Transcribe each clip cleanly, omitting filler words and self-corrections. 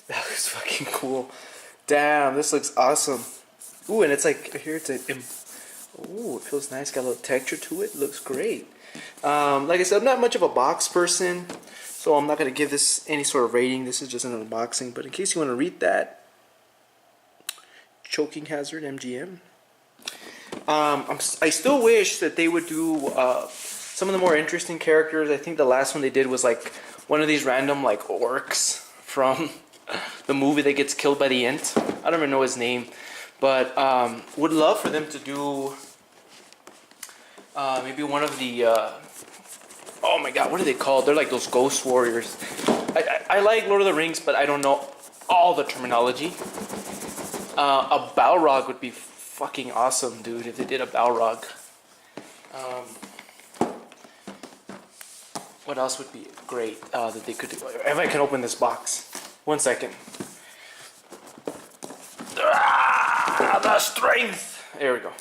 That looks fucking cool. Damn, this looks awesome. Ooh, and it's like here it's a. Ooh, it feels nice. Got a little texture to it. Looks great. Like I said, I'm not much of a box person, so I'm not gonna give this any sort of rating. This is just an unboxing. But in case you want to read that, choking hazard MGM. I still wish that they would do some of the more interesting characters. I think the last one they did was like one of these random like orcs from the movie that gets killed by the Ent. I don't even know his name, but would love for them to do maybe one of the oh my god, what are they called? They're like those ghost warriors. I like Lord of the Rings, but I don't know all the terminology. A Balrog would be fucking awesome, dude, if they did a Balrog. What else would be great that they could do? If I can open this box. 1 second. The strength! There we go.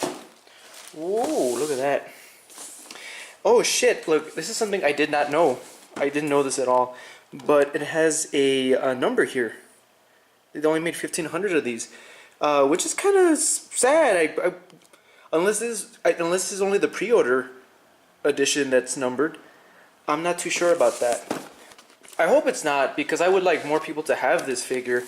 Ooh, look at that. Oh shit, look, this is something I did not know. I didn't know this at all. But it has a number here. They only made 1,500 of these. Which is kind of sad. Unless this is only the pre-order edition that's numbered. I'm not too sure about that. I hope it's not, because I would like more people to have this figure.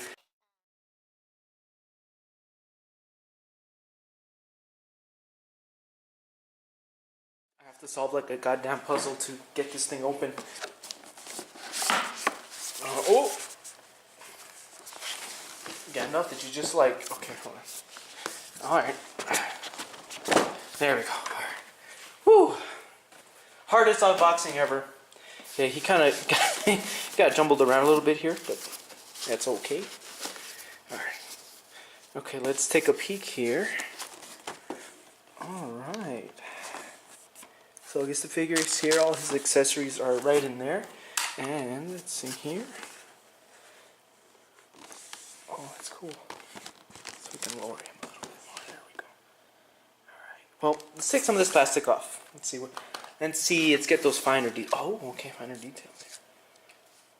I have to solve like a goddamn puzzle to get this thing open. Oh! Gandalf, did you just like... Okay, hold on. Alright. There we go. Alright. Whew! Hardest unboxing ever. Yeah, he kind of got jumbled around a little bit here, but that's okay. Alright. Okay, let's take a peek here. Alright. So I guess the figure is here. All his accessories are right in there. And let's see here. Oh, that's cool. So we can lower him a little bit more. There we go. Alright. Well, let's take some of this plastic off. Let's see what... And see, let's get those finer details. Oh, okay, finer details there.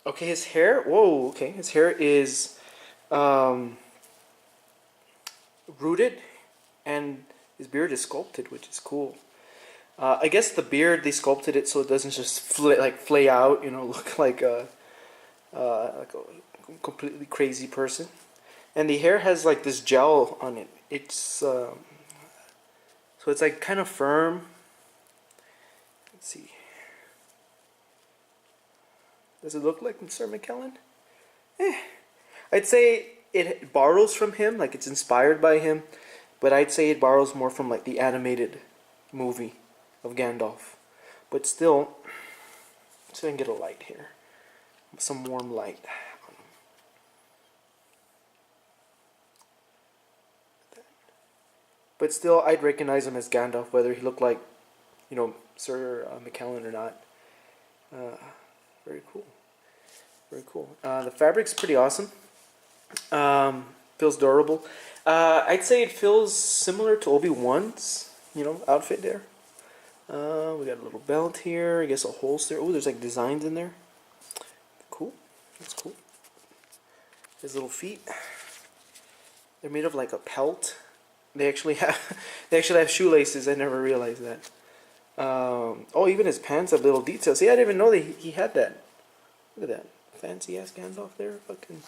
Okay, his hair. Whoa, okay. His hair is rooted, and his beard is sculpted, which is cool. I guess the beard, they sculpted it so it doesn't just flay out, you know, look like a completely crazy person. And the hair has like this gel on it. It's so it's like kind of firm. Let's see. Does it look like Sir McKellen? I'd say it borrows from him, like it's inspired by him, but I'd say it borrows more from like the animated movie of Gandalf. But still, so I can get a light here, some warm light. But still, I'd recognize him as Gandalf, whether he looked like, you know, Sir McKellen or not. Very cool. Very cool. The fabric's pretty awesome. Feels durable. I'd say it feels similar to Obi-Wan's, you know, outfit there. We got a little belt here. I guess a holster. Oh, there's like designs in there. Cool. That's cool. His little feet. They're made of like a pelt. They actually have shoelaces. I never realized that. Oh, even his pants have little details. See, I didn't even know that he had that. Look at that. Fancy ass Gandalf there. Fucking.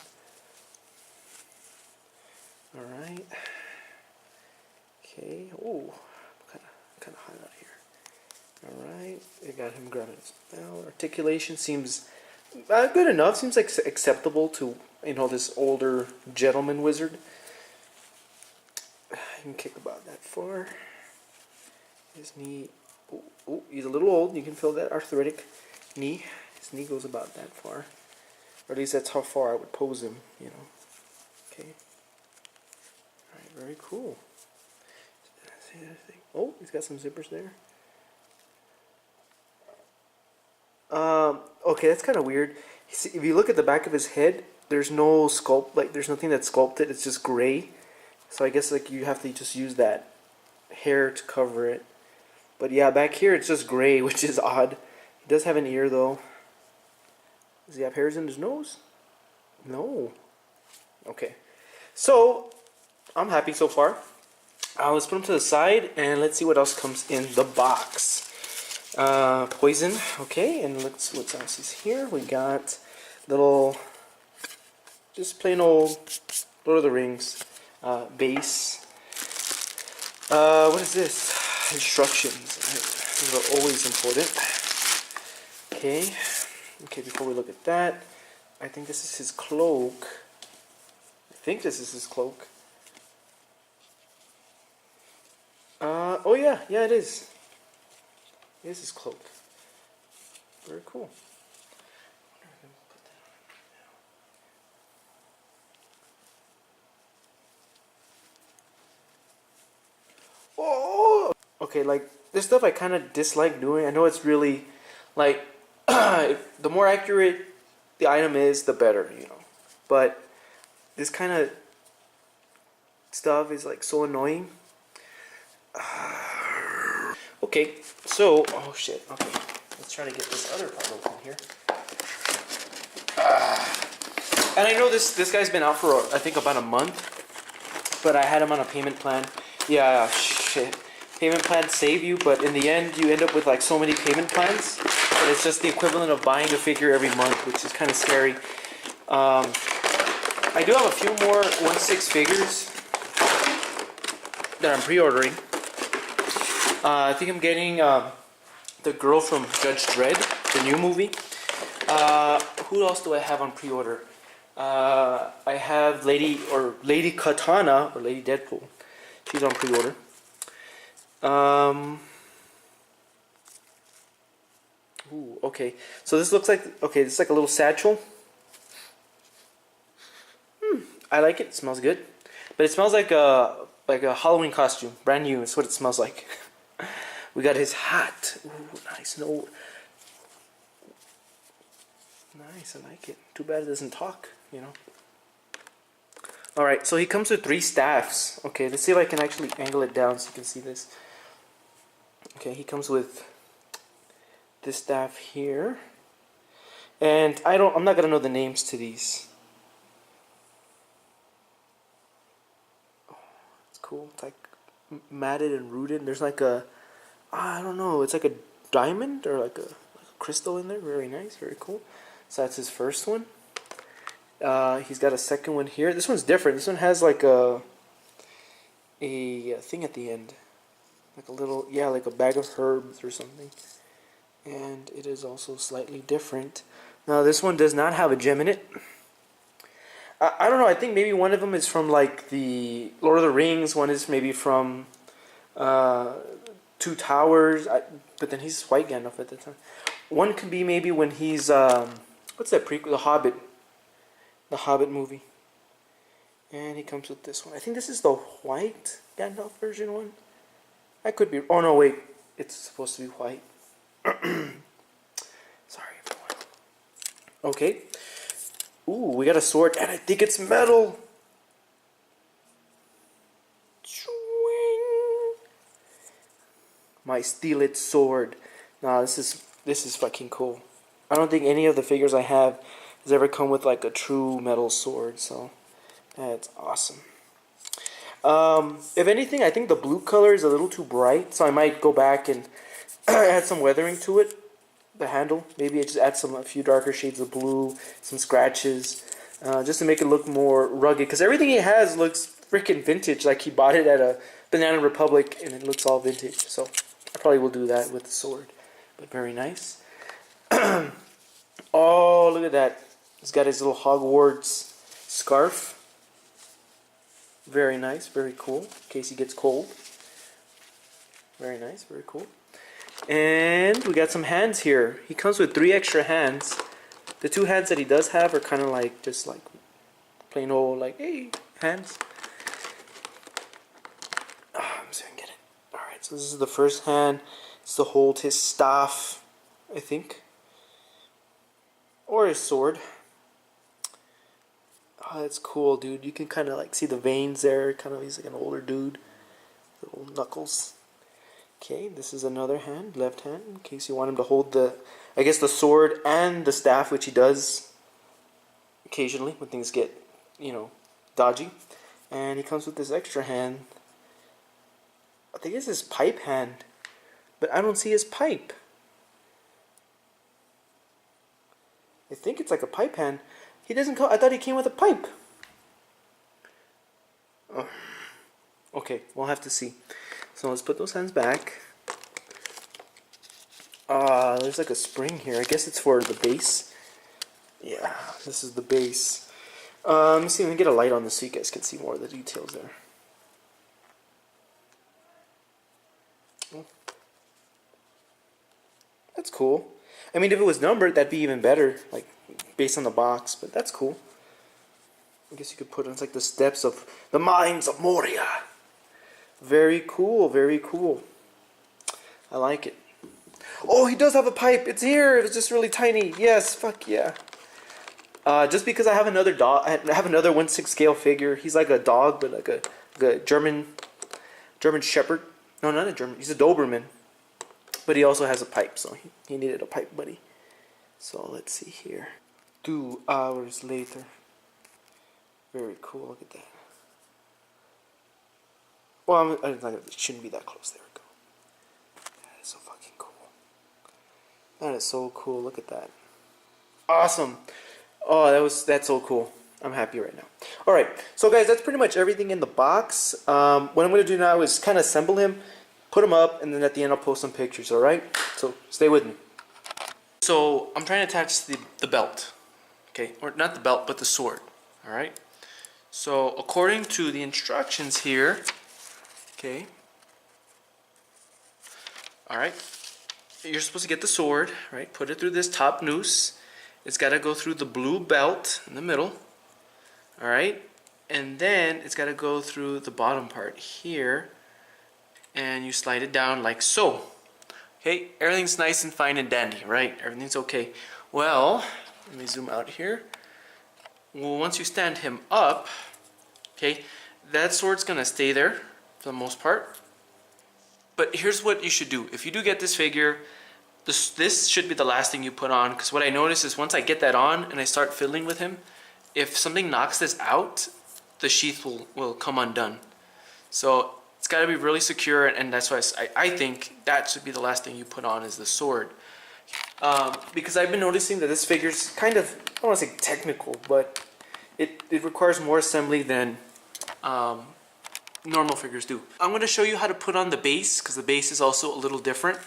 Alright. Okay. Oh, kind of hot out here. Alright. They got him grabbing his bell. Articulation seems good enough. Seems like acceptable to, you know, this older gentleman wizard. You can kick about that far. His knee. Oh, he's a little old. You can feel that arthritic knee. His knee goes about that far. Or at least that's how far I would pose him, you know. Okay. Alright, very cool. Oh, he's got some zippers there. Okay, that's kind of weird. See, if you look at the back of his head, there's no sculpt, like there's nothing that's sculpted. It's just gray. So I guess like you have to just use that hair to cover it. But yeah, back here it's just gray, which is odd. He does have an ear though. Does he have hairs in his nose? No. Okay. So I'm happy so far. Let's put him to the side and let's see what else comes in the box. Poison. Okay, and let's what else is here. We got little, just plain old Lord of the Rings base. What is this? Instructions. These are always important. Okay. Okay, before we look at that, I think this is his cloak. Oh yeah, it is. It is his cloak. Very cool. Oh! Okay, like, this stuff I kind of dislike doing. I know it's really, like, the more accurate the item is, the better, you know. But this kind of stuff is, like, so annoying. Okay, so, oh shit, okay. Let's try to get this other part open here. And I know this guy's been out for, I think, about a month. But I had him on a payment plan. Yeah, shit. Payment plans save you, but in the end, you end up with like so many payment plans. But it's just the equivalent of buying a figure every month, which is kind of scary. I do have a few more 1/6 figures that I'm pre-ordering. I think I'm getting the girl from Judge Dredd, the new movie. Who else do I have on pre-order? I have Lady Katana, or Lady Deadpool. She's on pre-order. Ooh, okay. So this looks like, okay, this is like a little satchel. I like it. It smells good. But it smells like a Halloween costume. Brand new. That's what it smells like. We got his hat. Ooh, nice. No. Nice, I like it. Too bad it doesn't talk, you know. Alright, so he comes with 3 staffs. Okay, let's see if I can actually angle it down so you can see this. Okay, he comes with this staff here. And I'm not gonna know the names to these. Oh, it's cool. It's like matted and rooted. There's like a, I don't know, it's like a diamond or like a crystal in there. Very nice, very cool. So that's his first one. He's got a second one here. This one's different. This one has like a thing at the end. Like a little, yeah, like a bag of herbs or something. And it is also slightly different. Now this one does not have a gem in it. I don't know, I think maybe one of them is from like the Lord of the Rings. One is maybe from Two Towers. But then he's white Gandalf at the time. One could be maybe when he's, what's that prequel? The Hobbit. The Hobbit movie. And he comes with this one. I think this is the white Gandalf version one. I could be, oh no, wait. It's supposed to be white. Sorry, everyone. Okay. Ooh, we got a sword, and I think it's metal. My Steeled sword. Nah, this is fucking cool. I don't think any of the figures I have has ever come with like a true metal sword, so that's awesome. If anything, I think the blue color is a little too bright, so I might go back and add some weathering to it. The handle, maybe I just add a few darker shades of blue, some scratches, just to make it look more rugged. Because everything he has looks freaking vintage, like he bought it at a Banana Republic, and it looks all vintage. So I probably will do that with the sword, but very nice. Oh, look at that! He's got his little Hogwarts scarf. Very nice, very cool. In case he gets cold. Very nice, very cool. And we got some hands here. He comes with 3 extra hands. The 2 hands that he does have are kind of like, just like plain old, like, hey, hands. Oh, I'm just gonna get it. Alright, so this is the first hand. It's to hold his staff, I think. or his sword. Oh, that's cool, dude. You can kind of like see the veins there. Kind of, he's like an older dude. Little knuckles. Okay, this is another hand, left hand, in case you want him to hold the, I guess, the sword and the staff, which he does occasionally when things get, you know, dodgy. And he comes with this extra hand. I think it's his pipe hand, but I don't see his pipe. I think it's like a pipe hand. He doesn't come. I thought he came with a pipe. Oh. Okay, we'll have to see. So let's put those hands back. There's like a spring here. I guess it's for the base. Yeah, this is the base. Let me see if we can get a light on this so you guys can see more of the details there. That's cool. I mean, if it was numbered, that'd be even better, like based on the box, but that's cool. I guess you could put it, it's like the steps of the mines of Moria. Very cool, very cool. I like it. Oh, he does have a pipe. It's here. It's just really tiny. Yes, fuck yeah. Just because I have another dog, I have another 1/6 scale figure. He's like a dog, but like a German Shepherd. No, not a German. He's a Doberman. But he also has a pipe, so he needed a pipe buddy. So let's see here. 2 hours later. Very cool. Look at that. Well, it shouldn't be that close. There we go. That is so fucking cool. That is so cool. Look at that. Awesome. Oh, that's so cool. I'm happy right now. All right. So guys, that's pretty much everything in the box. What I'm going to do now is kind of assemble him, put him up, and then at the end I'll post some pictures. All right. So stay with me. So I'm trying to attach the belt. Okay, or not the belt, but the sword. All right. So according to the instructions here. Okay. Alright. You're supposed to get the sword, right? Put it through this top noose. It's got to go through the blue belt in the middle. Alright. And then it's got to go through the bottom part here. And you slide it down like so. Okay. Everything's nice and fine and dandy, right? Everything's okay. Well, let me zoom out here. Well, once you stand him up, okay, that sword's going to stay there for the most part. But here's what you should do. If you do get this figure, this should be the last thing you put on, because what I notice is once I get that on and I start fiddling with him, if something knocks this out, the sheath will come undone. So it's got to be really secure, and that's why I think that should be the last thing you put on is the sword. Because I've been noticing that this figure's kind of, I don't want to say technical, but it requires more assembly than normal figures do. I'm going to show you how to put on the base, because the base is also a little different.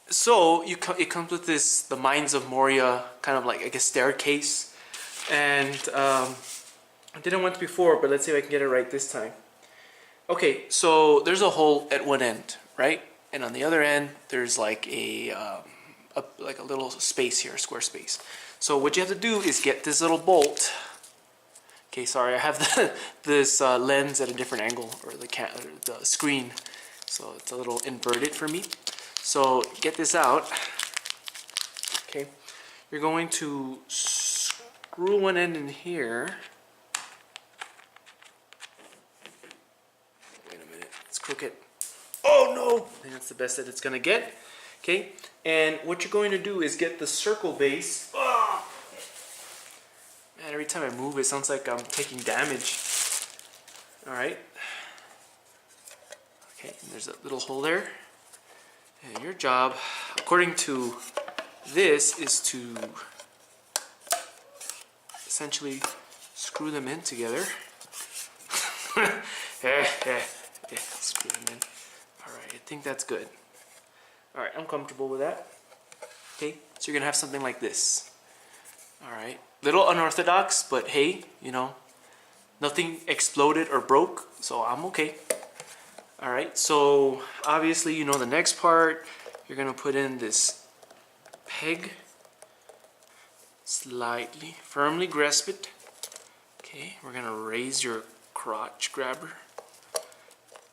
So it comes with the Mines of Moria kind of like a staircase, and I didn't want it before, but let's see if I can get it right this time. Okay, so there's a hole at one end, right? And on the other end, there's like a little space here, a square space. So what you have to do is get this little bolt. Okay, sorry, I have this lens at a different angle, or the screen, so it's a little inverted for me. So get this out. Okay, you're going to screw one end in here. Wait a minute, let's crook it. Oh no! I think that's the best that it's gonna get. Okay, and what you're going to do is get the circle base. Oh! Man, every time I move, it sounds like I'm taking damage. All right. Okay, and there's a little hole there. And your job, according to this, is to essentially screw them in together. Screw them in. Alright, I think that's good. Alright, I'm comfortable with that. Okay, so you're going to have something like this. Alright, little unorthodox, but hey, you know, nothing exploded or broke, so I'm okay. Alright, so obviously you know the next part. You're going to put in this peg. Slightly, firmly grasp it. Okay, we're going to raise your crotch grabber.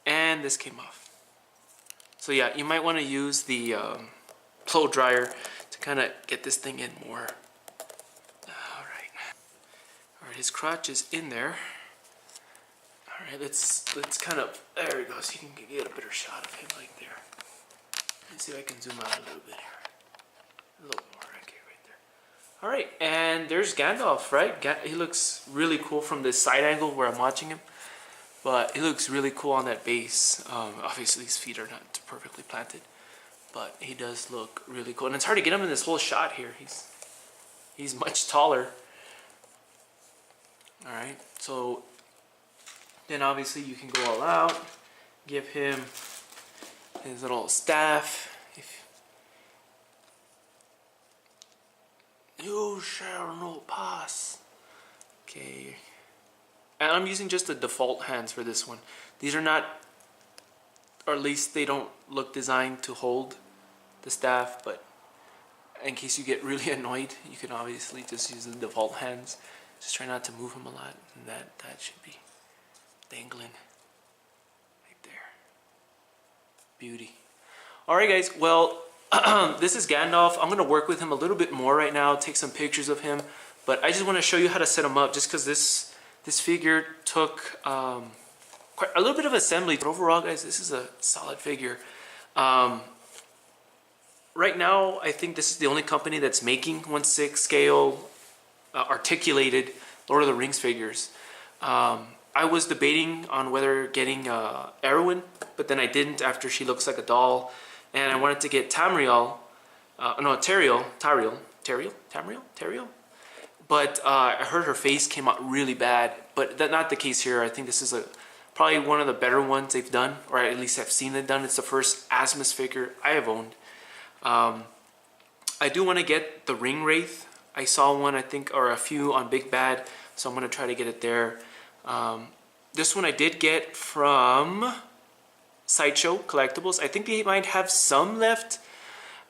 And this came off. So yeah, you might want to use the blow dryer to kind of get this thing in more. All right, his crotch is in there. All right, let's kind of, there we go, so you can get a better shot of him right there. Let's see if I can zoom out a little bit here. A little more, okay, right there. All right, and there's Gandalf, right? He looks really cool from this side angle where I'm watching him, but he looks really cool on that base. Obviously, his feet are not perfectly planted, but he does look really cool. And it's hard to get him in this whole shot here. He's much taller. All right, so then obviously you can go all out, give him his little staff. You shall not pass. Okay. And I'm using just the default hands for this one. These are not, or at least they don't look designed to hold the staff, but in case you get really annoyed, you can obviously just use the default hands. Just try not to move him a lot, and that should be dangling right there. Beauty. Alright guys, well, this is Gandalf. I'm going to work with him a little bit more right now, take some pictures of him, but I just want to show you how to set him up, just because this figure took quite a little bit of assembly, but overall guys, this is a solid figure. Right now, I think this is the only company that's making 1/6 scale articulated Lord of the Rings figures. I was debating on whether getting Erwin, but then I didn't after she looks like a doll, and I wanted to get Tamriel, Tamriel, but I heard her face came out really bad, but that's not the case here. I think this is probably one of the better ones they've done, or at least I've seen them done. It's the first Asmus figure I have owned. I do want to get the Ring Wraith. I saw one, I think, or a few on Big Bad, so I'm going to try to get it there. This one I did get from Sideshow Collectibles. I think they might have some left.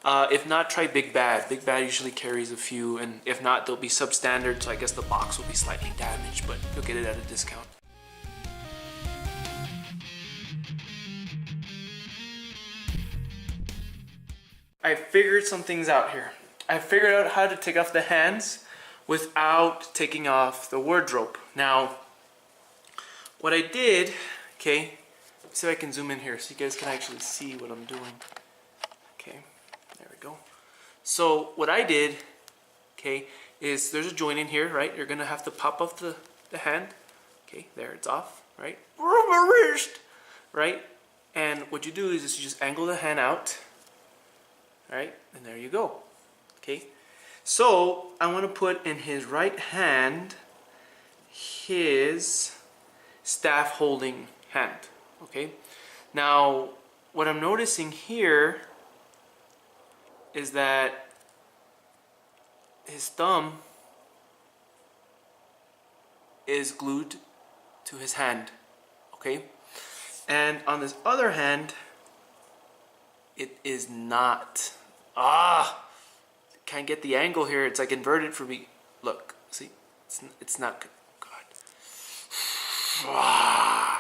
If not, try Big Bad. Big Bad usually carries a few, and if not, they'll be substandard, so I guess the box will be slightly damaged, but you'll get it at a discount. I figured some things out here. I figured out how to take off the hands without taking off the wardrobe. Now, what I did, okay, let's see if I can zoom in here so you guys can actually see what I'm doing. Okay, there we go. So what I did, okay, is there's a joint in here, right? You're gonna have to pop off the hand. Okay, there, it's off, right? Right? And what you do is you just angle the hand out, right? And there you go. Okay, so I want to put in his right hand his staff holding hand. Okay, now what I'm noticing here is that his thumb is glued to his hand. Okay, and on this other hand it is not. Can't get the angle here. It's like inverted for me. Look, see, it's not good. God.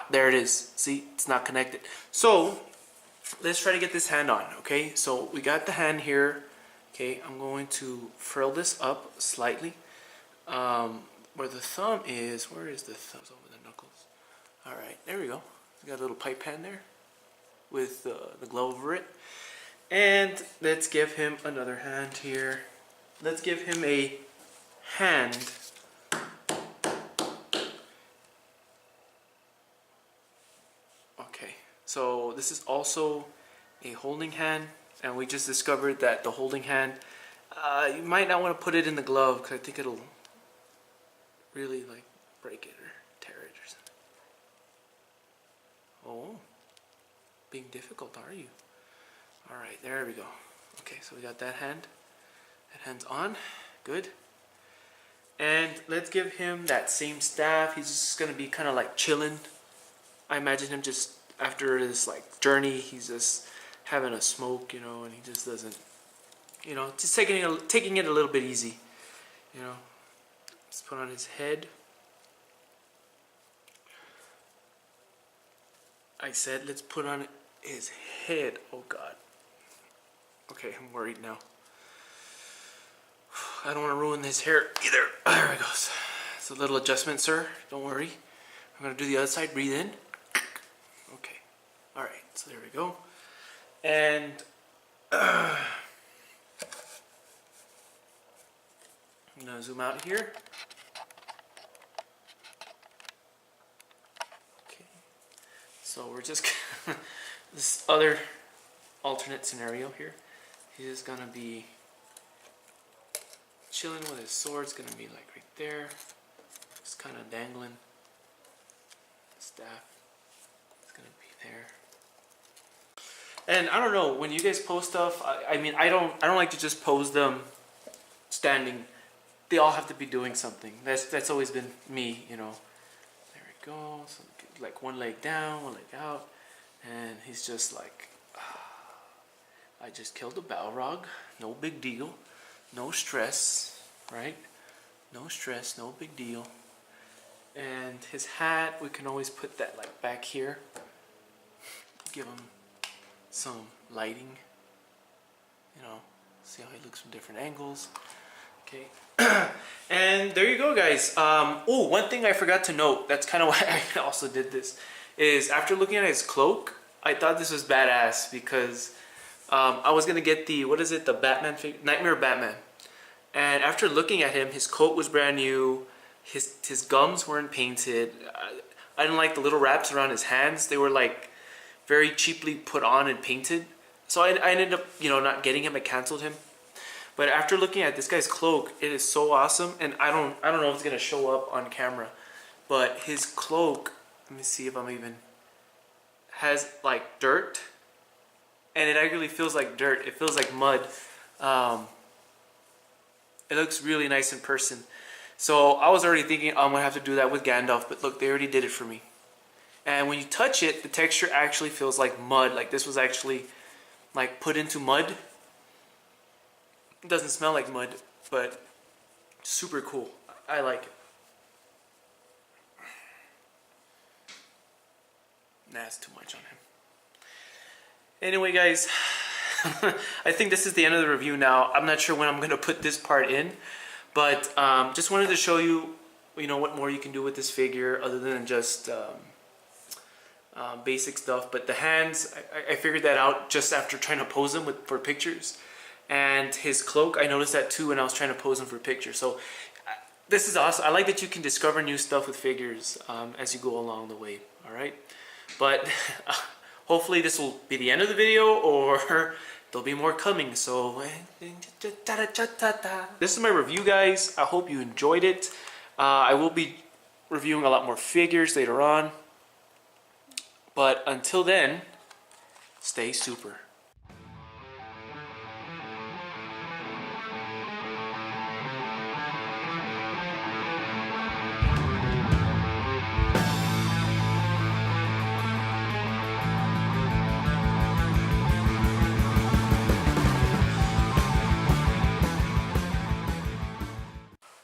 There it is. See, it's not connected. So let's try to get this hand on. Okay, so we got the hand here. Okay, I'm going to frill this up slightly. Where the thumb is, where is the thumb? It's over the knuckles. All right, there we go. We got a little pipe hand there with the glove over it. And let's give him another hand here. Let's give him a hand. Okay, so this is also a holding hand, and we just discovered that the holding hand, you might not want to put it in the glove because I think it'll really like break it or tear it or something. Oh, being difficult, are you? All right, there we go. Okay, so we got that hand. That hand's on. Good. And let's give him that same staff. He's just gonna be kind of like chilling. I imagine him just after this like journey, he's just having a smoke, you know, and he just doesn't, you know, just taking it a little bit easy, you know. Just put on his head. I said let's put on his head. Oh God. Okay, I'm worried now. I don't want to ruin his hair either. There it goes. It's a little adjustment, sir. Don't worry. I'm going to do the other side. Breathe in. Okay. Alright, so there we go. And I'm going to zoom out here. Okay. So we're just this other alternate scenario here. He's going to be chilling with his sword. It's going to be like right there. Just kind of dangling. The staff is going to be there. And I don't know, when you guys post stuff, I mean, I don't like to just pose them standing. They all have to be doing something. That's always been me, you know. There we go. So like one leg down, one leg out, and he's just like, I just killed a Balrog. No big deal. No stress, right? No stress, no big deal. And his hat, we can always put that like back here. Give him some lighting, you know, see how he looks from different angles. Okay. And there you go, guys. Oh, one thing I forgot to note, that's kind of why I also did this, is after looking at his cloak, I thought this was badass because I was gonna get the, what is it, the Batman figure, Nightmare Batman. And after looking at him, his coat was brand new, his gums weren't painted. I didn't like the little wraps around his hands. They were like very cheaply put on and painted. So I ended up, you know, not getting him. I canceled him. But after looking at this guy's cloak, it is so awesome. And I don't know if it's gonna show up on camera, but his cloak, let me see if I'm even, has like dirt, and it actually feels like dirt. It feels like mud. It looks really nice in person. So I was already thinking, I'm gonna have to do that with Gandalf, but look, they already did it for me. And when you touch it, the texture actually feels like mud. Like this was actually like put into mud. It doesn't smell like mud, but super cool. I like it. Nah, it's too much on him. Anyway, guys, I think this is the end of the review now. I'm not sure when I'm gonna put this part in, but just wanted to show you, you know, what more you can do with this figure other than just basic stuff. But the hands, I figured that out just after trying to pose them for pictures. And his cloak, I noticed that too when I was trying to pose him for pictures. So this is awesome. I like that you can discover new stuff with figures as you go along the way. All right, but hopefully this will be the end of the video, or there'll be more coming. So this is my review, guys. I hope you enjoyed it. I will be reviewing a lot more figures later on. But until then, stay super.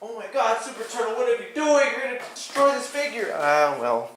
Oh my God, Super Turtle, what are you doing? You're gonna destroy this figure. Well.